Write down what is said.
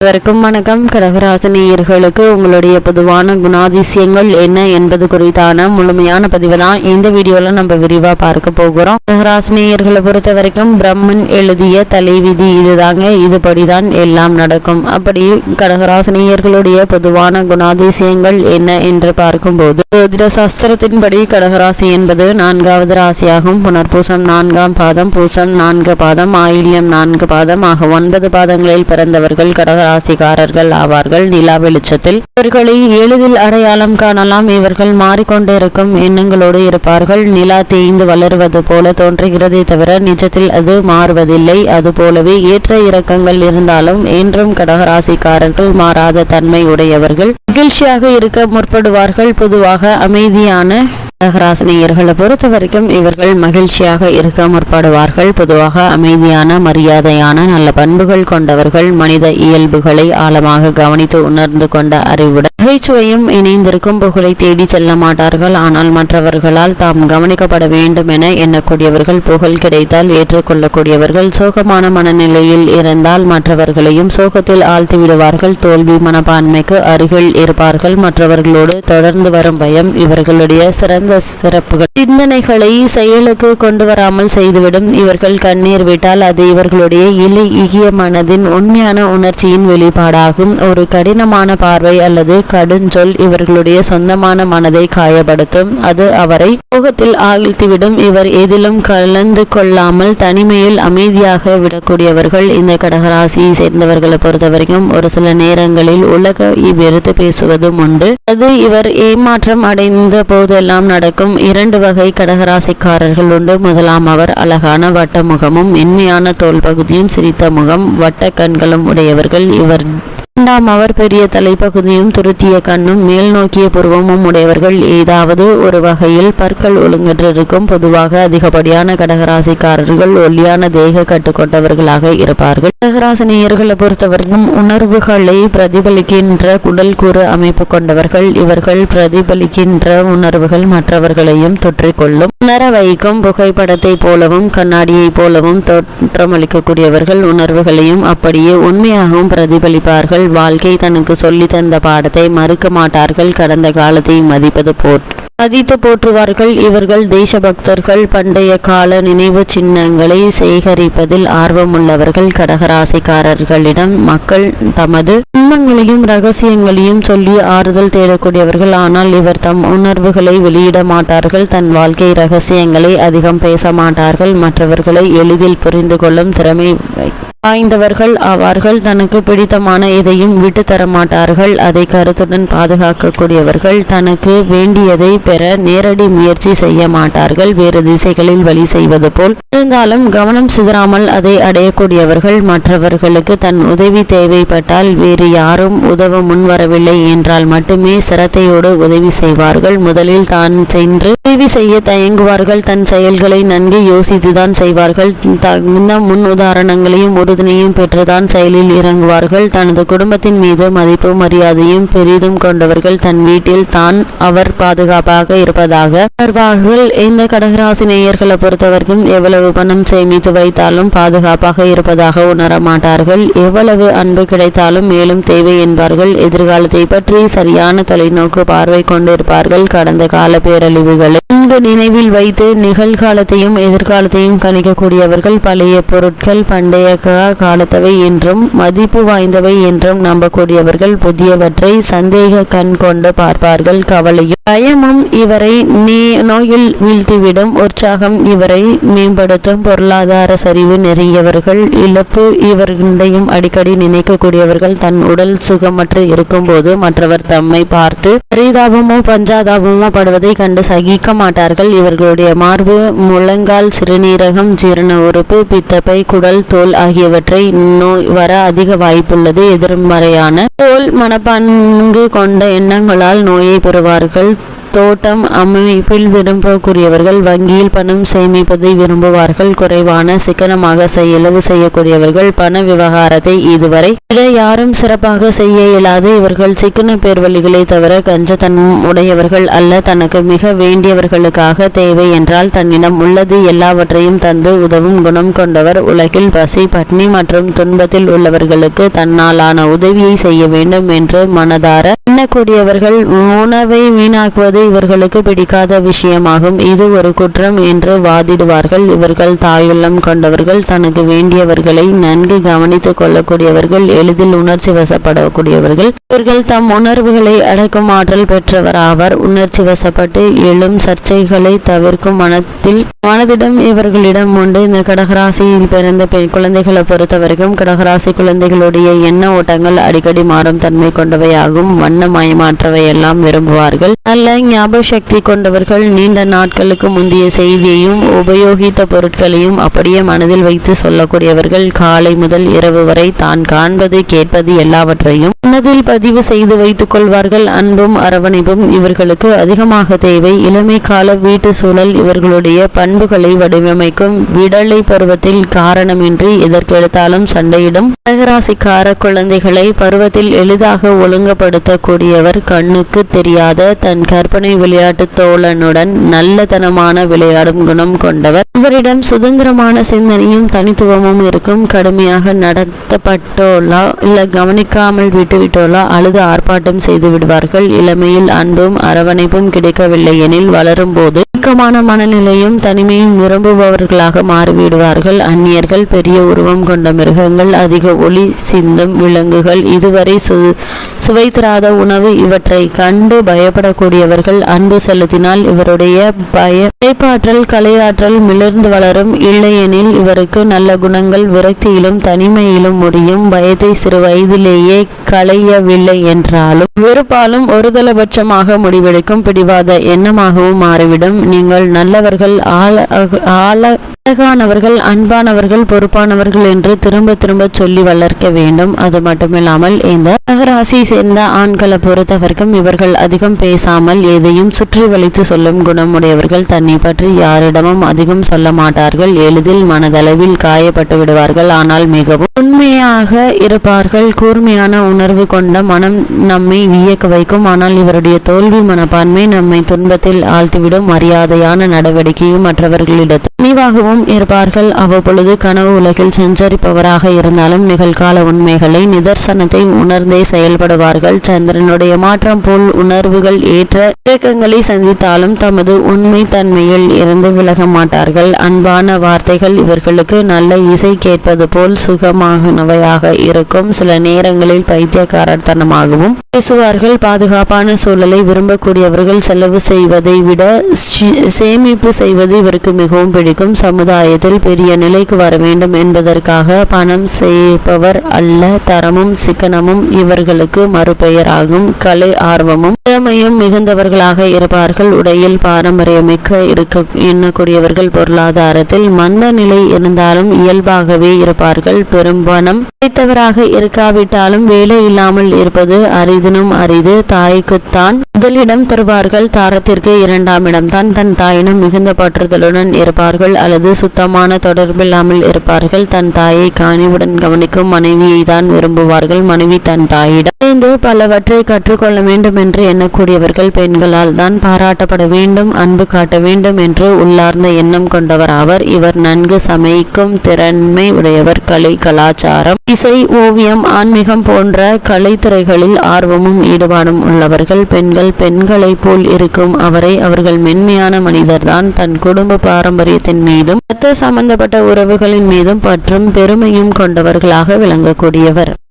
அனைவருக்கும் வணக்கம். கடகராசினியர்களுக்கு உங்களுடைய பொதுவான குணாதிசயங்கள் என்ன என்பது குறித்தான முழுமையான பதிவு தான் இந்த வீடியோல நம்ம விரிவா பார்க்க போகிறோம். கடகராசினியர்களை பொறுத்த வரைக்கும் பிரம்மன் எழுதிய தலைவிதி இதுதாங்க. இதுபடிதான் எல்லாம் நடக்கும். அப்படி கடகராசினியர்களுடைய பொதுவான குணாதிசயங்கள் என்ன என்று பார்க்கும்போது, ஜோதிட சாஸ்திரத்தின்படி கடகராசி என்பது 4வது ராசியாகும். புனர்பூசம் 4ஆம் பாதம், பூசம் 4 பாதம், ஆயில்யம் 4 பாதம் ஆக 9 பாதங்களில் பிறந்தவர்கள் கடகராசிக்காரர்கள் ஆவார்கள். நிலா வெளிச்சத்தில் இவர்களை எளிதில் அடையாளம் காணலாம். இவர்கள் மாறிக்கொண்டிருக்கும் எண்ணங்களோடு இருப்பார்கள். நிலா தேய்ந்து வளருவது போல தோன்றுகிறதே தவிர நிஜத்தில் அது மாறுவதில்லை. அதுபோலவே ஏற்ற இறக்கங்கள் இருந்தாலும் என்றும் கடகராசிக்காரர்கள் மாறாத தன்மை உடையவர்கள். மகிழ்ச்சியாக இருக்க முற்படுவார்கள். பொதுவாக அமைதியான கடகராசினியர்களை பொறுத்த வரைக்கும் இவர்கள் மகிழ்ச்சியாக இருக்க முற்படுவார்கள். பொதுவாக அமைதியான, மரியாதையான, நல்ல பண்புகள் கொண்டவர்கள். மனித இயல்புகளை ஆழமாக கவனித்து உணர்ந்து கொண்ட அறிவுடன் நகைச்சுவையும் இணைந்திருக்கும். புகழை தேடி செல்ல மாட்டார்கள். ஆனால் மற்றவர்களால் தாம் கவனிக்கப்பட வேண்டும் என எண்ணக்கூடியவர்கள். புகழ் கிடைத்தால் ஏற்றுக்கொள்ளக்கூடியவர்கள். சோகமான மனநிலையில் இருந்தால் மற்றவர்களையும் சோகத்தில் ஆழ்த்தி விடுவார்கள். தோல்வி மனப்பான்மைக்கு அருகில் இருப்பார்கள். மற்றவர்களோடு தொடர்ந்து வரும் பயம் இவர்களுடைய சிறந்த சிறப்புகள். சிந்தனைகளை செயலுக்கு கொண்டு வராமல் செய்துவிடும். இவர்கள் கண்ணீர் விட்டால் அது இவர்களுடைய இகிய மனதின் உண்மையான உணர்ச்சியின் வெளிப்பாடாகும். ஒரு கடினமான பார்வை அல்லது கடுஞ்சொல் இவர்களுடைய சொந்தமான மனதை காயப்படுத்தும். அது அவரை சோகத்தில் ஆழ்த்திவிடும். இவர் எதிலும் கலந்து கொள்ளாமல் தனிமையில் அமைதியாக விடக்கூடியவர்கள். இந்த கடகராசியை சேர்ந்தவர்களை பொறுத்த வரைக்கும் ஒரு சில நேரங்களில் உலக வெறுத்து பேசுவதும் உண்டு. அது இவர் ஏமாற்றம் அடைந்த போதெல்லாம் நடக்கும். 2 வகை கடகராசிக்காரர்கள் உண்டு. முதலாம் அவர் அழகான வட்ட முகமும் மென்மையான தோல் பகுதியும் சிரித்த முகம் வட்ட கண்களும் உடையவர்கள். இவர் 2ஆம் அவர் பெரிய தலைப்பகுதியும் துருத்திய கண்ணும் மேல் நோக்கிய புருவமும் உடையவர்கள். ஏதாவது ஒரு வகையில் பற்கள் ஒழுங்கற்றிருக்கும். பொதுவாக அதிகப்படியான கடகராசிக்காரர்கள் ஒல்லியான தேக கட்டுக்கொண்டவர்களாக இருப்பார்கள். கடகராசினியர்களை பொறுத்தவரைக்கும் உணர்வுகளை பிரதிபலிக்கின்ற குடல் கூறு அமைப்பு கொண்டவர்கள். இவர்கள் பிரதிபலிக்கின்ற உணர்வுகள் மற்றவர்களையும் தொற்றிக்கொள்ளும். உணர வைக்கும் புகைப்படத்தை போலவும் கண்ணாடியை போலவும் தோற்றமளிக்கக்கூடியவர்கள். உணர்வுகளையும் அப்படியே உண்மையாகவும் பிரதிபலிப்பார்கள். வாழ்க்கை தனக்கு சொல்லி தந்த பாடத்தை மறுக்க மாட்டார்கள். கடந்த காலத்தை மதித்து போற்றுவார்கள். இவர்கள் தேசபக்தர்கள். பண்டைய கால நினைவு சின்னங்களை சேகரிப்பதில் ஆர்வமுள்ளவர்கள். கடகராசிக்காரர்களிடம் மக்கள் தமது துன்பங்களையும் ரகசியங்களையும் சொல்லி ஆறுதல் தேடக்கூடியவர்கள். ஆனால் இவர் தம் உணர்வுகளை வெளியிட மாட்டார்கள். தன் வாழ்க்கை ரகசியங்களை அதிகம் பேச மாட்டார்கள். மற்றவர்களை எளிதில் புரிந்து கொள்ளும் திறமை வாய்ந்தவர்கள் ஆவார்கள். தனக்கு பிடித்தமான எதையும் விட்டு தர மாட்டார்கள். அதை கருத்துடன் பாதுகாக்கக்கூடியவர்கள். தனக்கு வேண்டியதை பெற நேரடி முயற்சி செய்ய மாட்டார்கள். வேறு திசைகளில் வழி செய்வது போல் இருந்தாலும் கவனம் சிதறாமல் அதை அடையக்கூடியவர்கள். மற்றவர்களுக்கு தன் உதவி தேவைப்பட்டால் வேறு யாரும் உதவ முன்வரவில்லை என்றால் மட்டுமே சிரத்தையோடு உதவி செய்வார்கள். முதலில் தான் சென்று உதவி செய்ய தயங்குவார்கள். தன் செயல்களை நன்கு யோசித்துதான் செய்வார்கள். தகுந்த முன் உதாரணங்களையும் உறுதுணையும் பெற்றுதான் செயலில் இறங்குவார்கள். தனது குடும்பத்தின் மீது மதிப்பு மரியாதையும் பெரிதும் கொண்டவர்கள். தன் வீட்டில் தான் அவர் பாதுகாப்பாக இருப்பதாக உணர்வார்கள். இந்த கடகராசி நேயர்களை பொறுத்தவரைக்கும் எவ்வளவு பணம் சேமித்து வைத்தாலும் பாதுகாப்பாக இருப்பதாக உணர மாட்டார்கள். எவ்வளவு அன்பு கிடைத்தாலும் மேலும் தேவை என்பார்கள். எதிர்காலத்தை பற்றி சரியான தொலைநோக்கு பார்வை கொண்டிருப்பார்கள். கடந்த கால பேரழிவுகளை நினைவில் வைத்து நிகழ்காலத்தையும் எதிர்காலத்தையும் கணிக்கக்கூடியவர்கள். பழைய பொருட்கள் பண்டைய காலத்தவை என்றும் மதிப்பு வாய்ந்தவை என்றும் நம்பக்கூடியவர்கள். புதியவற்றை சந்தேக கண் கொண்டு பார்ப்பார்கள். கவலையும் பயமும் இவரை நோயில் வீழ்த்திவிடும். உற்சாகம் இவரை மேம்படுத்தும். பொருளாதார சரிவு நெருங்கியவர்கள். இழப்பு இவர்களையும் அடிக்கடி நினைக்கக்கூடியவர்கள். தன் உடல் சுகமற்று இருக்கும் போது மற்றவர் தம்மை பார்த்து பரிதாபமோ பஞ்சாதாபமோ படுவதை கண்டு சகிக்க மாட்டார்கள். இவர்களுடைய மார்பு, முழங்கால், சிறுநீரகம், ஜீரண உறுப்பு, பித்தப்பை, குடல், தோல் ஆகியவற்றை நோய் வர அதிக வாய்ப்புள்ளது. எதிர்மறையான தோல் மனப்பான்கு கொண்ட எண்ணங்களால் நோயை பெறுவார்கள். தோட்டம் அமைப்பில் விரும்பக்கூடியவர்கள், வங்கியில் பணம் சேமிப்பதை விரும்புவார்கள். குறைவான சிக்கனமாக செலவு செய்யக்கூடியவர்கள், பண விவகாரத்தை இதுவரை விட யாரும் சிறப்பாக செய்ய இயலாது. இவர்கள் சிக்கன பேர்வழிகளை தவிர கஞ்சத்தனம் உடையவர்கள் அல்ல. தனக்கு மிக வேண்டியவர்களுக்காக தேவை என்றால் தன்னிடம் உள்ளது எல்லாவற்றையும் தந்து உதவும் குணம் கொண்டவர். உலகில் பசி, பட்னி மற்றும் துன்பத்தில் உள்ளவர்களுக்கு தன்னாலான உதவியை செய்ய வேண்டும் என்று மனதார எண்ணக்கூடியவர்கள். உணவை வீணாக்குவது இவர்களுக்கு பிடிக்காத விஷயமாகும். இது ஒரு குற்றம் என்று வாதிடுவார்கள். இவர்கள் தாயுள்ளம் கொண்டவர்கள், தனக்கு வேண்டியவர்களை நன்கு கவனித்துக் கொள்ளக்கூடியவர்கள், எளிதில் உணர்ச்சி வசப்படக்கூடியவர்கள். இவர்கள் தம் உணர்வுகளை அடக்கும் ஆற்றல் பெற்றவராவர். உணர்ச்சி வசப்பட்டு எழும் சர்ச்சைகளை தவிர்க்கும் மனதிடம் இவர்களிடம் உண்டு. இந்த கடகராசியில் பிறந்த குழந்தைகளை பொறுத்தவரைக்கும் கடகராசி குழந்தைகளுடைய எண்ண ஓட்டங்கள் அடிக்கடி மாறும் தன்மை கொண்டவையாகும். வண்ணமயமாற்றவை எல்லாம் விரும்புவார்கள். நல்ல ஞாபக சக்தி கொண்டவர்கள். நீண்ட நாட்களுக்கு முந்தைய செய்தியையும் உபயோகித்த பொருட்களையும் அப்படியே மனதில் வைத்து சொல்லக்கூடியவர்கள். காலை முதல் இரவு வரை தான் காண்பது கேட்பது எல்லாவற்றையும் மனதில் பதிவு செய்து வைத்துக் கொள்வார்கள். அன்பும் அரவணைப்பும் இவர்களுக்கு அதிகமாக தேவை. இளமை கால வீட்டு சூழல் இவர்களுடைய பண்புகளை வடிவமைக்கும். விடலை பருவத்தில் காரணமின்றி எதற்கெடுத்தாலும் சண்டையிடும் கடகராசிக்கார குழந்தைகளை பருவத்தில் எளிதாக ஒழுங்குபடுத்தக்கூடியவர். கண்ணுக்கு தெரியாத தன் கற்பனை விளையாட்டு தோழனுடன் நல்லதனமான விளையாடும் குணம் கொண்டவர். இவரிடம் சுதந்திரமான சிந்தனையும் தனித்துவமும் இருக்கும். கடுமையாக நடத்தப்பட்டோலா இல்ல கவனிக்காமல் விட்டுவிட்டோலா அழுது ஆர்ப்பாட்டம் செய்து விடுவார்கள். இளமையில் அன்பும் அரவணைப்பும் கிடைக்கவில்லை எனில் வளரும் போது இறுக்கமான மனநிலையும் தனிமையும் விரும்புபவர்களாக மாறிவிடுவார்கள். அந்நியர்கள், பெரிய உருவம் கொண்ட மிருகங்கள், அதிக ஒளி சிந்தும் விலங்குகள், இதுவரை சுவைத்திராத உணவு இவற்றை கண்டு பயப்படக்கூடியவர்கள். அன்பு செலுத்தினால் இவருடைய படைப்பாற்றல் கலையாற்றல் மிளர்ந்து வளரும். இல்லையெனில் இவருக்கு நல்ல குணங்கள் விரக்தியிலும் தனிமையிலும் முடியும். பயத்தை சிறு வயதிலேயே களையவில்லை என்றாலும் வெறுப்பாலும் ஒருதலைபட்சமாக முடிவெடுக்கும். பிடிவாத எண்ணமாகவும் மாறிவிடும். நீங்கள் நல்லவர்கள், அழகானவர்கள், அன்பானவர்கள், பொறுப்பானவர்கள் என்று திரும்ப திரும்ப சொல்லி வளர்க்க வேண்டும். அது மட்டுமில்லாமல் இந்த கடகராசி சேர்ந்த ஆண்களை பொறுத்தவரைக்கும் இவர்கள் அதிகம் பேசாமல் எதையும் சுற்றி வளைத்து சொல்லும் குணமுடையவர்கள். தன்னை பற்றி யாரிடமும் அதிகம் சொல்ல மாட்டார்கள். எளிதில் மனதளவில் காயப்பட்டு விடுவார்கள். ஆனால் மிகவும் உண்மையாக இருப்பார்கள். கூர்மையான உணர்வு கொண்ட மனம் நம்மை வியக்க வைக்கும். ஆனால் இவருடைய தோல்வி மனப்பான்மை நம்மை துன்பத்தில் ஆழ்த்திவிடும். மரியாதையான நடவடிக்கையும் மற்றவர்களிடத்தில் நினைவாகவும் இருப்பார்கள். அவ்வப்பொழுது கனவு உலகில் சஞ்சரிப்பவராக இருந்தாலும் நிகழ்கால உண்மைகளை நிதர்சனத்தை உணர்ந்தே செயல்படுவார்கள். சந்திரனுடைய மாற்றம் போல் உணர்வுகள் ஏற்ற இயக்கங்களை சந்தித்தாலும் தமது உண்மை தன்மையில் இருந்து விலக மாட்டார்கள். அன்பான வார்த்தைகள் இவர்களுக்கு நல்ல இசை கேட்பது போல் சுகமானவையாக இருக்கும். சில நேரங்களில் பைத்தியக்காரத்தனமாகவும் பேசுவார்கள். பாதுகாப்பான சூழலை விரும்பக்கூடியவர்கள். செலவு செய்வதை விட சேமிப்பு செய்வது இவருக்கு மிகவும் பிடிக்கும். சமுதாயத்தில் பெரிய நிலைக்கு வர வேண்டும் என்பதற்காக பணம் சேர்ப்பவர் அல்ல. தரமும் சிக்கனமும் இவர்களுக்கு மறுபெயராகும். கலை ஆர்வமும் திறமையும் மிகுந்தவர்களாக இருப்பார்கள். உடையில் பாரம்பரியமிக்க எண்ணக்கூடியவர்கள். பொருளாதாரத்தில் மந்த நிலை இருந்தாலும் இயல்பாகவே இருப்பார்கள். பெரும்பணம் கிடைத்தவராக இருக்காவிட்டாலும் வேலை இல்லாமல் இருப்பது அரிதினும் அரிது. தாய்க்குத்தான் முதலிடம் தருவார்கள். தாரத்திற்கு இரண்டாம் இடம்தான். தன் தாயிடம் மிகுந்த பற்றுதலுடன் இருப்பார்கள் அல்லது சுத்தமான தொடர்பில்லாமல் இருப்பார்கள். தன் தாயை காணிவுடன் கவனிக்கும் மனைவியை தான் விரும்புவார்கள். மனைவி தன் தாயிடம் பலவற்றை கற்றுக்கொள்ள வேண்டும் என்று எண்ணக்கூடியவர்கள். பெண்களால் தான் பாராட்டப்பட வேண்டும், அன்பு காட்ட வேண்டும் என்று உள்ளார்ந்த எண்ணம் கொண்டவர் ஆவர். இவர் நன்கு சமைக்கும் திறன்மை உடையவர். கலை, கலாச்சாரம், இசை, ஓவியம், ஆன்மீகம் போன்ற கலைத்துறைகளில் ஆர்வமும் ஈடுபாடும் உள்ளவர்கள். பெண்களைப் போல் இருக்கும் அவரை அவர்கள் மென்மையான மனிதர்தான். தன் குடும்ப பாரம்பரியத்தின் மீதும் இரத்த சம்பந்தப்பட்ட உறவுகளின் மீதும் பற்றும் பெருமையும் கொண்டவர்களாக விளங்கக்கூடியவர்.